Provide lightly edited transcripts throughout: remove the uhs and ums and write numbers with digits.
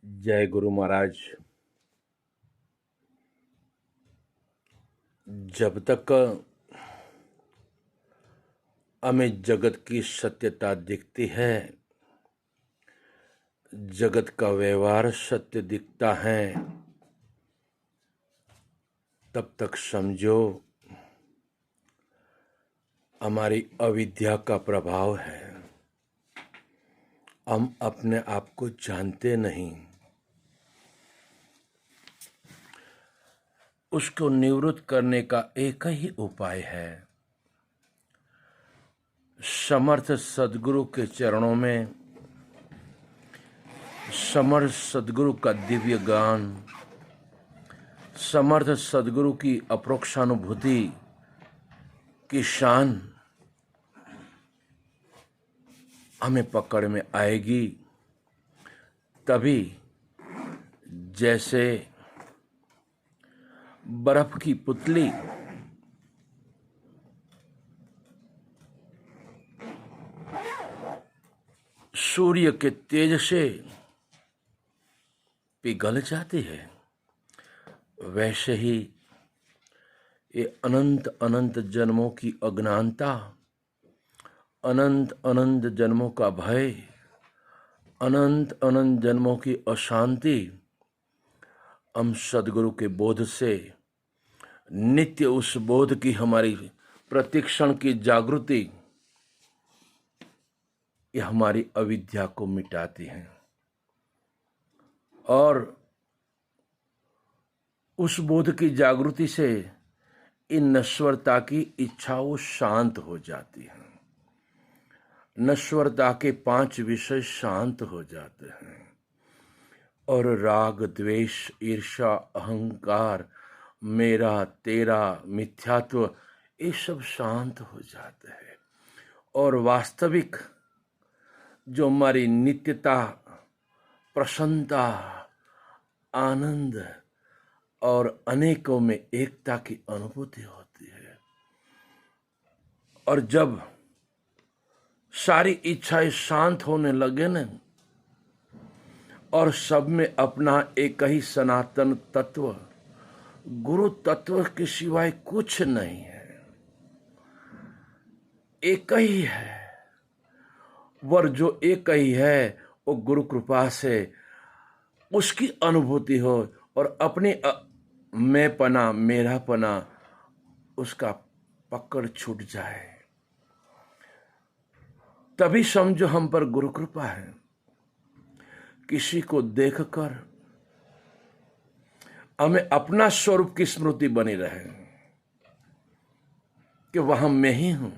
जय गुरु महाराज। जब तक हमें जगत की सत्यता दिखती है, जगत का व्यवहार सत्य दिखता है, तब तक समझो हमारी अविद्या का प्रभाव है। हम अपने आप को जानते नहीं। उसको निवृत्त करने का एक ही उपाय है, समर्थ सद्गुरु के चरणों में समर्थ सद्गुरु का दिव्य गान, समर्थ सद्गुरु की अपरोक्षानुभूति की शान हमें पकड़ में आएगी। तभी जैसे बर्फ की पुतली सूर्य के तेज से पिघल जाती है, वैसे ही ये अनंत अनंत जन्मों की अज्ञानता, अनंत अनंत जन्मों का भय, अनंत अनंत जन्मों की अशांति हम सद्गुरु के बोध से नित्य उस बोध की हमारी प्रतिक्षण की जागृति ये हमारी अविद्या को मिटाती है और उस बोध की जागृति से इन नश्वरता की इच्छाओं शांत हो जाती है। नश्वरता के 5 विषय शांत हो जाते हैं और राग, द्वेष, ईर्ष्या, अहंकार, मेरा, तेरा, मिथ्यात्व ये सब शांत हो जाते हैं और वास्तविक जो हमारी नित्यता, प्रसन्नता, आनंद और अनेकों में एकता की अनुभूति होती है। और जब सारी इच्छाएं शांत होने लगे न और सब में अपना एक ही सनातन तत्व, गुरु तत्व के सिवाय कुछ नहीं है, एक ही है, वर जो एक ही है वो गुरु कृपा से उसकी अनुभूति हो और अपने मैं पना, मेरा पना उसका पकड़ छूट जाए, तभी समझो हम पर गुरु कृपा है। किसी को देखकर हमें अपना स्वरूप की स्मृति बनी रहे कि वह मैं ही हूं।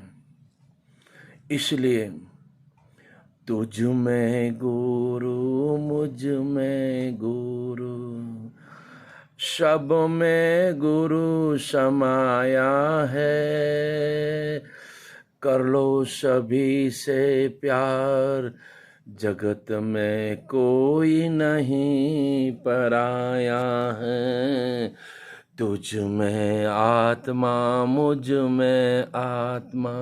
इसलिए तुझ में गुरु, मुझ में गुरु, सब में गुरु समाया है। कर लो सभी से प्यार, जगत में कोई नहीं पराया है। तुझ में आत्मा, मुझ में आत्मा,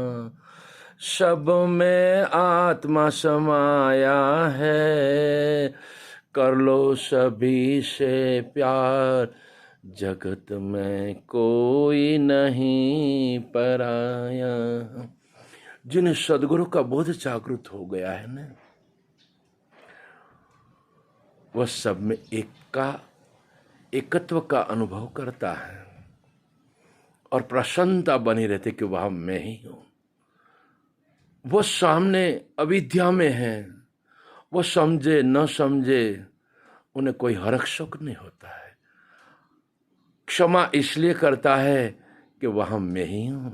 सब में आत्मा समाया है। कर लो सभी से प्यार, जगत में कोई नहीं पराया। जिन्हें सद्गुरु का बोध जागृत हो गया है ना, वह सब में एकत्व का अनुभव करता है और प्रसन्नता बनी रहती कि वह मैं ही हूं। वो सामने अविद्या में है, वो समझे न समझे उन्हें कोई हर्ष शोक नहीं होता है। क्षमा इसलिए करता है कि वह मैं ही हूं,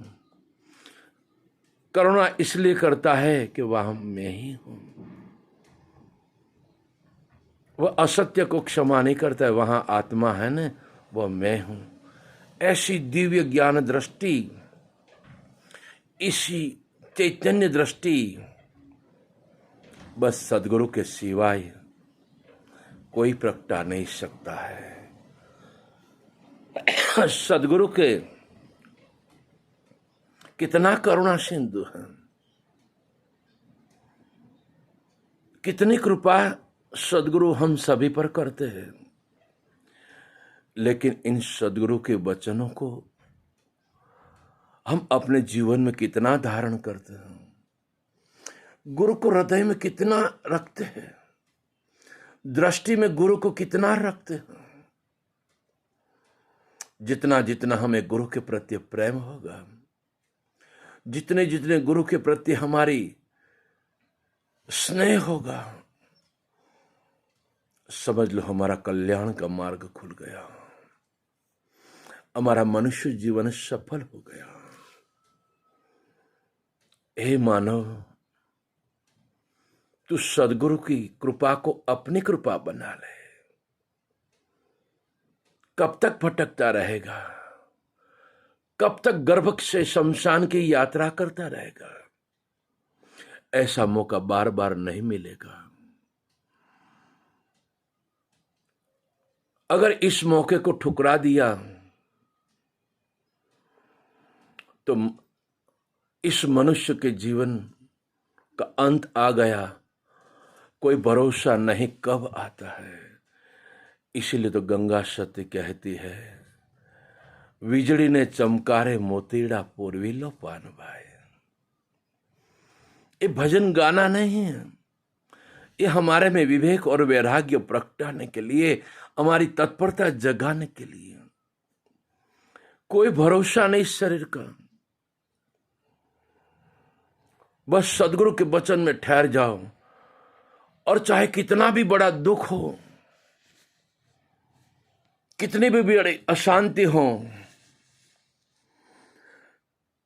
करुणा इसलिए करता है कि वह मैं ही हूं। वह असत्य को क्षमा नहीं करता है, वहां आत्मा है ना, वह मैं हूं। ऐसी दिव्य ज्ञान दृष्टि, इसी चैतन्य दृष्टि बस सद्गुरु के सिवाय कोई प्रगटा नहीं सकता है। सद्गुरु के कितना करुणा सिंधु है, कितनी कृपा सदगुरु हम सभी पर करते हैं, लेकिन इन सदगुरु के वचनों को हम अपने जीवन में कितना धारण करते हैं, गुरु को हृदय में कितना रखते हैं, दृष्टि में गुरु को कितना रखते हैं। जितना जितना हमें गुरु के प्रति प्रेम होगा, जितने जितने गुरु के प्रति हमारी स्नेह होगा, समझ लो हमारा कल्याण का मार्ग खुल गया, हमारा मनुष्य जीवन सफल हो गया। हे मानव, तू सदगुरु की कृपा को अपनी कृपा बना ले। कब तक भटकता रहेगा? कब तक गर्भ से शमशान की यात्रा करता रहेगा? ऐसा मौका बार बार नहीं मिलेगा। अगर इस मौके को ठुकरा दिया तो इस मनुष्य के जीवन का अंत आ गया। कोई भरोसा नहीं कब आता है। इसीलिए तो गंगा सती कहती है, विजड़ी ने चमकारे मोतीड़ा पूर्वी लो पान भाई। ये भजन गाना नहीं है, ये हमारे में विवेक और वैराग्य प्रगटाने के लिए, हमारी तत्परता जगाने के लिए। कोई भरोसा नहीं शरीर का, बस सदगुरु के वचन में ठहर जाओ। और चाहे कितना भी बड़ा दुख हो, कितनी भी बड़ी अशांति हो,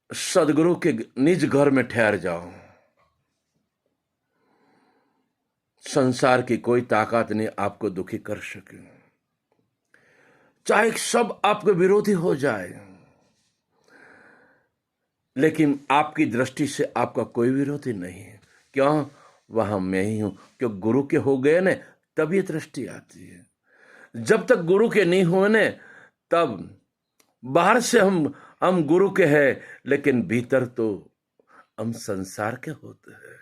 सदगुरु के निज घर में ठहर जाओ। संसार की कोई ताकत नहीं आपको दुखी कर सके। चाहे सब आपके विरोधी हो जाए, लेकिन आपकी दृष्टि से आपका कोई विरोधी नहीं है। क्यों? वहां मैं ही हूं। क्यों? गुरु के हो गए ने तब ये दृष्टि आती है। जब तक गुरु के नहीं हुए ने, तब बाहर से हम गुरु के हैं, लेकिन भीतर तो हम संसार के होते हैं।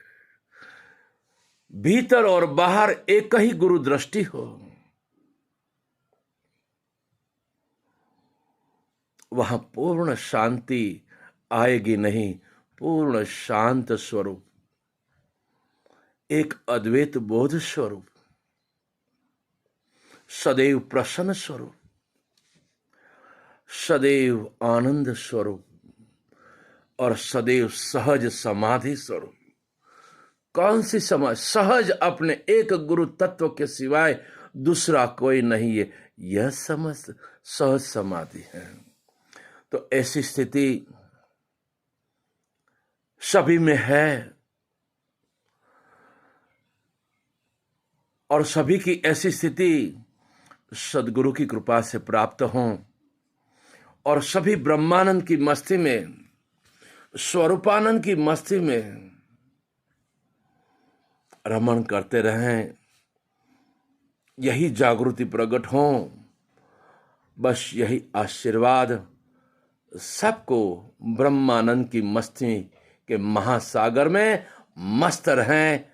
भीतर और बाहर एक ही गुरु दृष्टि हो, वहां पूर्ण शांति आएगी नहीं। पूर्ण शांत स्वरूप, एक अद्वैत बोध स्वरूप, सदैव प्रसन्न स्वरूप, सदैव आनंद स्वरूप और सदैव सहज समाधि स्वरूप। कौन सी समाधि? सहज अपने एक गुरु तत्व के सिवाय दूसरा कोई नहीं है, यह समझ सहज समाधि है। तो ऐसी स्थिति सभी में है, और सभी की ऐसी स्थिति सदगुरु की कृपा से प्राप्त हो, और सभी ब्रह्मानंद की मस्ती में, स्वरूपानंद की मस्ती में रमण करते रहें। यही जागृति प्रकट हो। बस यही आशीर्वाद सबको ब्रह्मानंद की मस्ती के महासागर में मस्त रहें।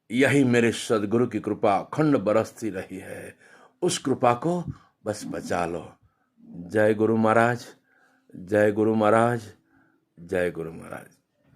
यही मेरे सदगुरु की कृपा अखंड बरसती रही है। उस कृपा को बस बचा लो। जय गुरु महाराज, जय गुरु महाराज, जय गुरु महाराज।